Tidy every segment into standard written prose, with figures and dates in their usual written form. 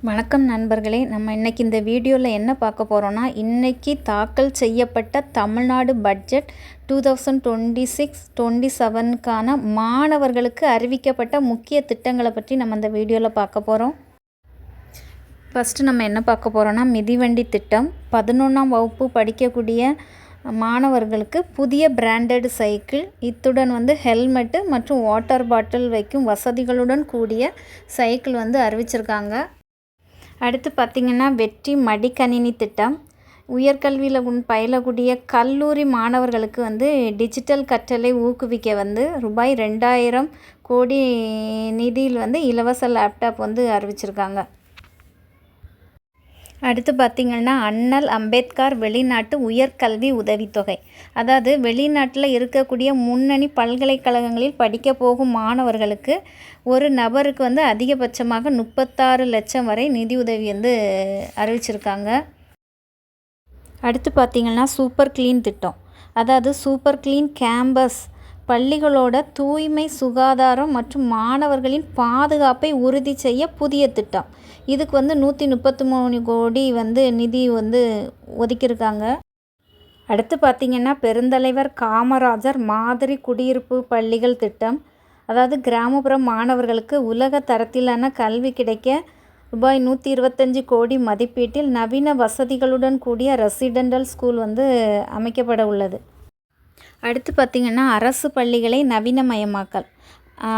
வணக்கம் நண்பர்களே, நம்ம இன்றைக்கி இந்த வீடியோவில் என்ன பார்க்க போகிறோன்னா, இன்றைக்கி தாக்கல் செய்யப்பட்ட தமிழ்நாடு பட்ஜெட் 2026-27க்கான மாணவர்களுக்கு அறிவிக்கப்பட்ட முக்கிய திட்டங்களை பற்றி நம்ம இந்த வீடியோவில் பார்க்க போகிறோம். ஃபஸ்ட்டு நம்ம என்ன பார்க்க போகிறோன்னா, மிதிவண்டி திட்டம். 11ஆம் வகுப்பு படிக்கக்கூடிய மாணவர்களுக்கு புதிய பிராண்டட் சைக்கிள், இத்துடன் ஹெல்மெட்டு மற்றும் வாட்டர் பாட்டில் வைக்கும் வசதிகளுடன் கூடிய சைக்கிள் அறிவிச்சிருக்காங்க. அடுத்து பார்த்திங்கன்னா, வெற்றி மடிக்கணினி திட்டம். உயர்கல்வியில் பயிலக்கூடிய கல்லூரி மாணவர்களுக்கு டிஜிட்டல் கற்றலை ஊக்குவிக்க ரூபாய் 2000 கோடி நிதியில் இலவச லேப்டாப் அறிவிச்சிருக்காங்க. அடுத்து பார்த்திங்கன்னா, அண்ணல் அம்பேத்கர் வெளிநாட்டு உயர்கல்வி உதவித்தொகை. அதாவது வெளிநாட்டில் இருக்கக்கூடிய முன்னணி பல்கலைக்கழகங்களில் படிக்க போகும் மாணவர்களுக்கு ஒரு நபருக்கு அதிகபட்சமாக 36 லட்சம் வரை நிதியுதவி அறிவிச்சிருக்காங்க. அடுத்து பார்த்திங்கன்னா, சூப்பர் கிளீன் திட்டம். அதாவது சூப்பர் கிளீன் கேம்பஸ் பள்ளிகளோட தூய்மை, சுகாதாரம் மற்றும் மாணவர்களின் பாதுகாப்பை உறுதி செய்ய புதிய திட்டம். இதுக்கு 133 கோடி நிதி ஒதுக்கியிருக்காங்க. அடுத்து பார்த்திங்கன்னா, பெருந்தலைவர் காமராஜர் மாதிரி குடியிருப்பு பள்ளிகள் திட்டம். அதாவது கிராமப்புற மாணவர்களுக்கு உலக தரத்திலான கல்வி கிடைக்க ரூபாய் 125 கோடி மதிப்பீட்டில் நவீன வசதிகளுடன் கூடிய ரெசிடென்டல் ஸ்கூல் அமைக்கப்பட உள்ளது. அடுத்து பார்த்திங்கன்னா, அரசு பள்ளிகளை நவீனமயமாக்கல்.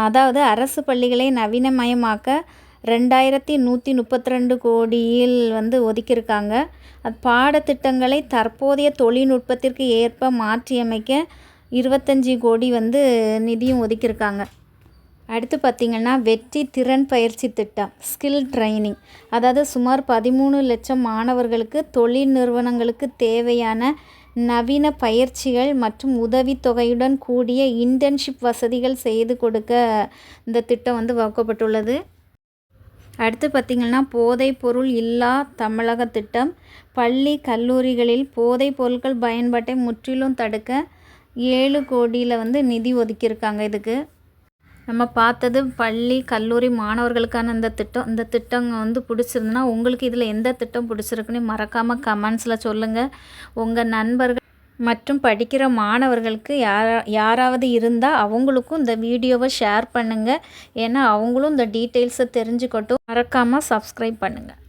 அதாவது அரசு பள்ளிகளை நவீனமயமாக்க 2132 கோடியில் ஒதுக்கியிருக்காங்க. அது பாடத்திட்டங்களை தற்போதைய தொழில்நுட்பத்திற்கு ஏற்ப மாற்றியமைக்க 25 கோடி நிதியும் ஒதுக்கியிருக்காங்க. அடுத்து பார்த்திங்கன்னா, வெற்றி திறன் பயிற்சி திட்டம், ஸ்கில் ட்ரைனிங். அதாவது சுமார் 13 லட்சம் மாணவர்களுக்கு தொழில் நிறுவனங்களுக்கு தேவையான நவீன பயிற்சிகள் மற்றும் உதவித்தொகையுடன் கூடிய இன்டர்ன்ஷிப் வசதிகள் செய்து கொடுக்க இந்த திட்டம் வகுக்கப்பட்டுள்ளது. அடுத்து பார்த்திங்கன்னா, போதைப் பொருள் இல்லா தமிழக திட்டம். பள்ளி கல்லூரிகளில் போதைப் பொருட்கள் பயன்பாட்டை முற்றிலும் தடுக்க 7 கோடியில் நிதி ஒதுக்கியிருக்காங்க. இதுக்கு நம்ம பார்த்தது பள்ளி கல்லூரி மாணவர்களுக்கான இந்த திட்டம் பிடிச்சிருந்துன்னா, உங்களுக்கு இதில் எந்த திட்டம் பிடிச்சிருக்குன்னு மறக்காமல் கமெண்ட்ஸில் சொல்லுங்கள். உங்கள் நண்பர்கள் மற்றும் படிக்கிற மாணவர்களுக்கு யாராவது இருந்தால் அவங்களுக்கும் இந்த வீடியோவை ஷேர் பண்ணுங்கள். ஏன்னா அவங்களும் இந்த டீட்டெயில்ஸை தெரிஞ்சுக்கட்டும். மறக்காமல் சப்ஸ்கிரைப் பண்ணுங்கள்.